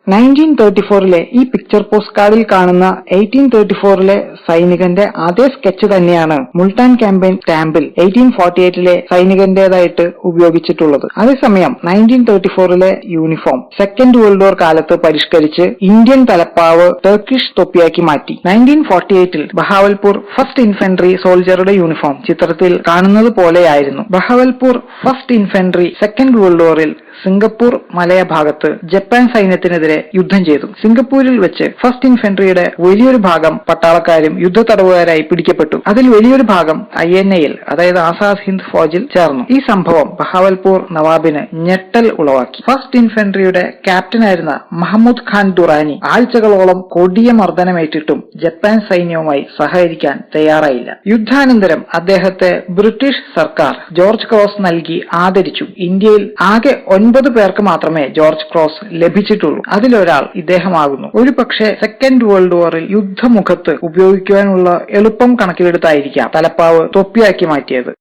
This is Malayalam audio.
1934 ഈ പിക്ചർ പോസ്റ്റ് കാർഡിൽ കാണുന്ന 1834 സൈനികന്റെ അതേ സ്കെച്ച് തന്നെയാണ് മുൾട്ടാൻ ക്യാമ്പയിൻ സ്റ്റാമ്പിൽ 1848 സൈനികന്റേതായിട്ട് ഉപയോഗിച്ചിട്ടുള്ളത്. അതേസമയം 1934 യൂണിഫോം സെക്കൻഡ് വേൾഡ് വാർ കാലത്ത് പരിഷ്കരിച്ച് ഇന്ത്യൻ തലപ്പാവ് ടർക്കിഷ് തൊപ്പിയാക്കി മാറ്റി. 1948 ബഹാവൽപൂർ ഫസ്റ്റ് ഇൻഫൻട്രി സോൾജറുടെ യൂണിഫോം ചിത്രത്തിൽ കാണുന്നത് പോലെയായിരുന്നു. Bahawalpur first infantry second world വാറിൽ സിംഗപ്പൂർ മലയ ഭാഗത്ത് ജപ്പാൻ സൈന്യത്തിനെതിരെ യുദ്ധം ചെയ്തു. സിംഗപ്പൂരിൽ വെച്ച് ഫസ്റ്റ് ഇൻഫൻട്രിയുടെ വലിയൊരു ഭാഗം പട്ടാളക്കാരും യുദ്ധ തടവുകാരായി പിടിക്കപ്പെട്ടു. അതിൽ വലിയൊരു ഭാഗം INAയിൽ അതായത് ആസാദ് ഹിന്ദ് ഫൗജിൽ ചേർന്നു. ഈ സംഭവം ബഹാവൽപൂർ നവാബിന് ഞെട്ടൽ ഉളവാക്കി. ഫസ്റ്റ് ഇൻഫൻട്രിയുടെ ക്യാപ്റ്റനായിരുന്ന മഹമ്മൂദ് ഖാൻ ദുറാനി ആഴ്ചകളോളം കൊടിയ മർദ്ദനമേറ്റിട്ടും ജപ്പാൻ സൈന്യവുമായി സഹകരിക്കാൻ തയ്യാറായില്ല. യുദ്ധാനന്തരം അദ്ദേഹത്തെ ബ്രിട്ടീഷ് സർക്കാർ ജോർജ് ക്രോസ് നൽകി ആദരിച്ചു. ഇന്ത്യയിൽ ആകെ 9 പേർക്ക് മാത്രമേ ജോർജ് ക്രോസ് ലഭിച്ചിട്ടുള്ളൂ. അതിലൊരാൾ ഇദ്ദേഹമാകുന്നു. ഒരുപക്ഷെ സെക്കൻഡ് വേൾഡ് വാറിൽ യുദ്ധമുഖത്ത് ഉപയോഗിക്കുവാനുള്ള എളുപ്പം കണക്കിലെടുത്തായിരിക്കാം തലപ്പാവ് തൊപ്പിയാക്കി മാറ്റിയത്.